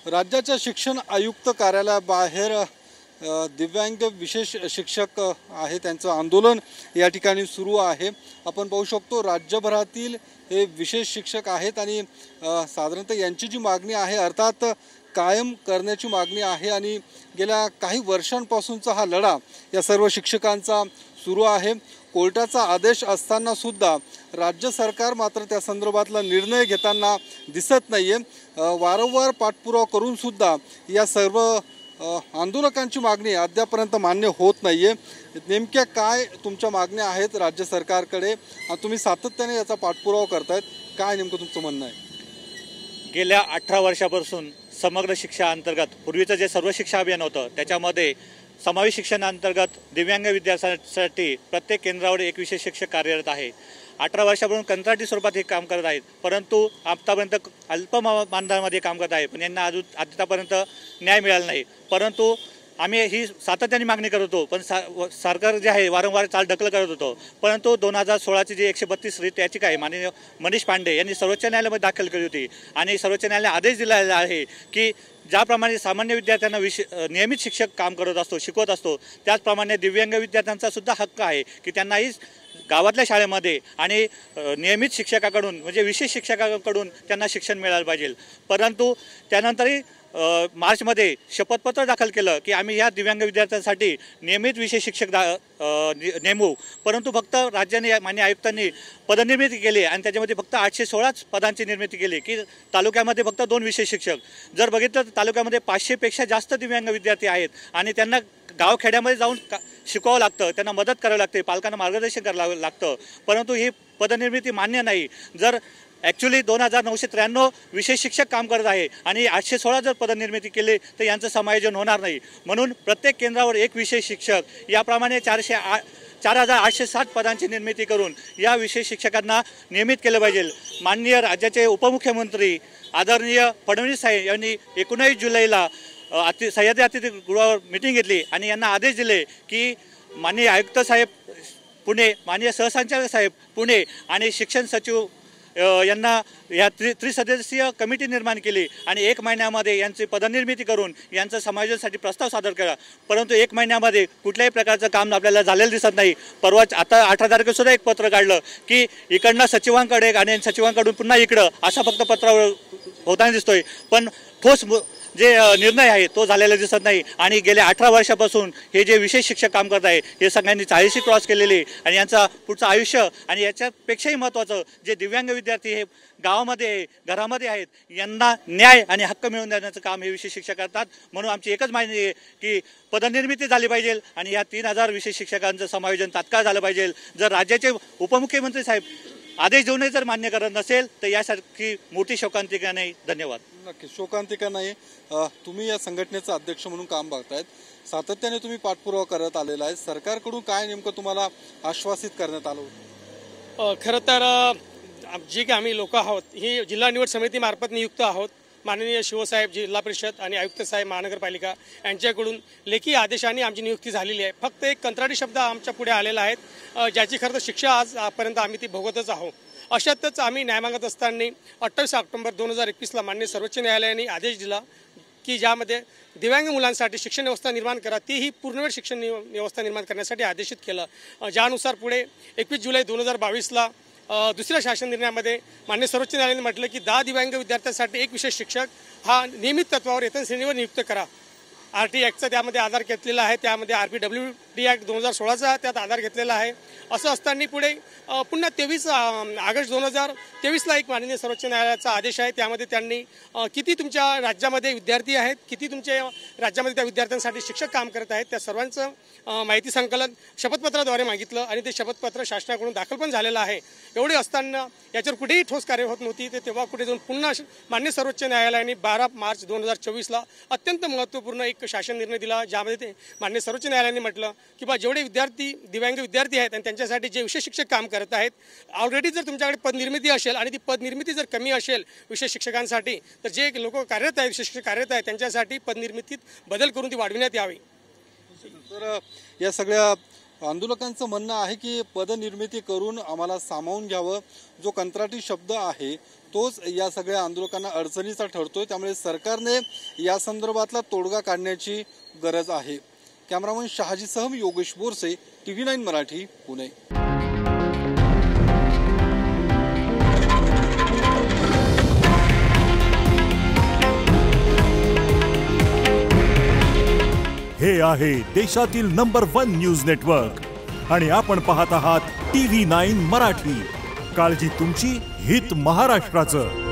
राज्याच्या शिक्षण आयुक्त कार्यालयाबाहेर दिव्यांग विशेष शिक्षक आहे त्यांचं आंदोलन या ठिकाणी सुरू आहे। आपण पाहू शकतो राज्यभरातील हे विशेष शिक्षक आहेत आणि साधारणतः यांची जी मागणी आहे अर्थात कायम करण्याची मागणी आहे आणि गेल्या काही वर्षांपासूनचा हा लढा या सर्व शिक्षकांचा सुरू आहे। कोर्टाचा आदेश असताना सुद्धा राज्य सरकार मात्र त्या संदर्भातला निर्णय घेताना दिसत नाहीये। वारंवार पाठपुरावा करून सुद्धा या सर्व आंदोलकांची मागणी अद्यापर्यंत मान्य होत नाहीये। नेमक्या काय तुमच्या मागण्या आहेत राज्य सरकारकडे आणि तुम्ही सातत्याने याचा पाठपुरावा करतायत, काय नेमकं तुमचं म्हणणं आहे? गेल्या 18 वर्षापासून समग्र शिक्षा अंतर्गत पूर्वीचं जे सर्व शिक्षा अभियान होतं त्याच्यामध्ये समावेश शिक्षणाअंतर्गत दिव्यांग विद्यार्थ्यांसाठी प्रत्येक केंद्रावर एक विशेष शिक्षक कार्यरत आहे। 18 वर्षापासून कंत्राटी स्वरूपात हे काम करत आहेत, परंतु आतापर्यंत अल्प मानधनामध्ये काम करत आहे, पण यांना आतापर्यंत न्याय मिळाला नाही। परंतु आम्ही ही सातत्याने मागणी करत होतो, पण सरकार जे आहे वारंवार चालढकल करत होतो। परंतु 2016ची जी 132 रिट याचिका आहे माननीय मनीष पांडे यांनी सर्वोच्च न्यायालयामध्ये दाखल केली होती आणि सर्वोच्च न्यायालयाने आदेश दिलेला आहे की ज्याप्रमाणे सामान्य विद्यार्थ्यांना नियमित शिक्षक काम करत असतो, शिकवत असतो, त्याचप्रमाणे दिव्यांग विद्यार्थ्यांचा सुद्धा हक्क आहे की त्यांनाही गावातल्या शाळेमध्ये आणि नियमित शिक्षकाकडून म्हणजे विशेष शिक्षकाकडून त्यांना शिक्षण मिळालं पाहिजे। परंतु त्यानंतरही मार्चमध्ये शपथपत्र दाखल केलं की आम्ही या दिव्यांग विद्यार्थ्यांसाठी नियमित विशेष शिक्षक नेमू, परंतु फक्त राज्याने मान्य आयुक्तांनी पदनिर्मिती केली आणि त्याच्यामध्ये फक्त 816 पदांची निर्मिती केली की तालुक्यामध्ये फक्त 2 विशेष शिक्षक। जर बघितलं तर तालुक्यामध्ये 500 पेक्षा जास्त दिव्यांग विद्यार्थी आहेत आणि त्यांना गावखेड्यामध्ये जाऊन शिकवावं लागतं, त्यांना मदत करावी लागते, पालकांना मार्गदर्शन करावं लागतं, परंतु ही पदनिर्मिती मान्य नाही। जर ॲक्च्युली 2993 विशेष शिक्षक काम करत आहे आणि 816 जर पदनिर्मिती केली तर यांचं समायोजन होणार नाही। म्हणून प्रत्येक केंद्रावर एक विशेष शिक्षक याप्रमाणे 4860 पदांची निर्मिती करून या विशेष शिक्षकांना नियमित केलं पाहिजे। माननीय राज्याचे उपमुख्यमंत्री आदरणीय फडणवीस साहेब यांनी 19 जुलैला सह्याद्री अतिथीगृहावर मीटिंग घेतली आणि यांना आदेश दिले की माननीय आयुक्त साहेब पुणे, माननीय सहसंचालक साहेब पुणे आणि शिक्षण सचिव यांना या त्रिसदस्यीय कमिटी निर्माण केली आणि 1 महिन्यामध्ये यांची पदनिर्मिती करून यांचं समायोजनासाठी प्रस्ताव सादर केला। परंतु 1 महिन्यामध्ये कुठल्याही प्रकारचं काम आपल्याला झालेलं दिसत नाही। परवाच आता 18 तारखेसुद्धा एक पत्र काढलं की इकडनं सचिवांकडे आणि सचिवांकडून पुन्हा इकडं असा फक्त पत्रावर होताना दिसतोय, पण ठोस जे निर्णय आहे तो झालेला दिसत नाही। आणि गेल्या 18 वर्षापासून हे जे विशेष शिक्षक काम करत आहे हे सगळ्यांनी 40 क्रॉस केलेले आणि यांचा पुढचं आयुष्य आणि याच्यापेक्षाही महत्त्वाचं जे दिव्यांग विद्यार्थी हे गावामध्ये घरामध्ये आहेत यांना न्याय आणि हक्क मिळवून देण्याचं काम हे विशेष शिक्षक करतात। म्हणून आमची एकच मागणी आहे की पदनिर्मिती झाली पाहिजे आणि या 3000 विशेष शिक्षकांचं समायोजन तात्काळ झालं पाहिजे। जर राज्याचे उपमुख्यमंत्री साहेब आदेश देऊनही जर मान्य करत नसेल तर यासारखी मोठी शोकांतिका नाही। धन्यवाद। नक्की शोकांतिका नाही। तुम्ही या संघटनेचा अध्यक्ष म्हणून काम बघतायत, सातत्याने तुम्ही पाठपुरावा करत आलेला आहे, सरकारकडून काय नेमकं तुम्हाला आश्वासित करण्यात आलं? खरं तर जे की आम्ही लोक आहोत ही जिल्हा निवड समितीमार्फत नियुक्त आहोत। माननीय शिवसाहेब जिल्हा परिषद आणि आयुक्त साहेब महानगरपालिका यांच्याकडून लेखी आदेशाने आमची नियुक्ती झालेली आहे। फक्त एक कंत्राटी शब्द आमच्या पुढे आलेला आहे ज्याची खरं तर शिक्षा आजपर्यंत आम्ही ती भोगतच आहोत। अशातच आम्ही न्याय मागत असताना 28 ऑक्टोबर 2021ला माननीय सर्वोच्च न्यायालयाने आदेश दिला की ज्यामध्ये दिव्यांग मुलांसाठी शिक्षण व्यवस्था निर्माण करा, तीही पूर्णवेळ शिक्षण व्यवस्था निर्माण करण्यासाठी आदेशित केलं। ज्यानुसार पुढे 21 जुलै 2022ला दुसऱ्या शासन निर्णयामध्ये मान्य सर्वोच्च न्यायालयाने म्हटलं की 10 दिव्यांग विद्यार्थ्यांसाठी एक विशेष शिक्षक हा नियमित तत्वावर वेतन श्रेणीवर नियुक्त करा। RT ॲक्टचा त्यामध्ये आधार घेतलेला आहे, त्यामध्ये RPWD ॲक्ट 2016चा त्यात आधार घेतलेला आहे। असं असताना पुढे पुन्हा 23 ऑगस्ट 2023ला एक माननीय सर्वोच्च न्यायालयाचा आदेश आहे, त्यामध्ये त्यांनी किती तुमच्या राज्यामध्ये विद्यार्थी आहेत, किती तुमच्या राज्यामध्ये त्या विद्यार्थ्यांसाठी शिक्षक काम करत आहेत त्या सर्वांचं माहिती संकलन शपथपत्राद्वारे मागितलं आणि ते शपथपत्र शासनाकडून दाखल पण झालेलं आहे। एवढे असताना याच्यावर कुठेही ठोस कार्य होत नव्हती। ते तेव्हा कुठे जाऊन पुन्हा मान्य सर्वोच्च न्यायालयाने 12 मार्च 2024ला अत्यंत महत्त्वपूर्ण एक शासन निर्णय दिला, ज्यामध्ये ते मान्य सर्वोच्च न्यायालयाने म्हटलं की बा जेवढे दिव्यांग विद्यार्थी आहेत आणि त्यांच्यासाठी जे विशेष शिक्षक काम करत आहेत, ऑलरेडी जर तुमच्याकडे पदनिर्मिती असेल आणि ती पदनिर्मिती जर कमी असेल विशेष शिक्षकांसाठी तर जे लोक कार्यरत आहेत विशेष शिक्षक कार्यरत आहेत त्यांच्यासाठी पदनिर्मितीत बदल करून ती वाढविण्यात यावी। तर या सगळ्या आंदोलकांचं म्हणणं आहे की पदनिर्मिती करून आम्हाला सामावून घ्यावं, जो कंत्राटी शब्द आहे तोच या सगळ्या आंदोलकांना अडचणीचा ठरतोय. त्यामुळे सरकारने या संदर्भातला तोडगा काढण्याची गरज आहे. कॅमेरामन शहाजीसह मी योगेश बोरसे, TV9 मराठी, पुणे. हे आहे देशातील नंबर 1 न्यूज नेटवर्क आणि आपण पाहत आहात TV9 मराठी. काळजी तुमची, हित महाराष्ट्राचं.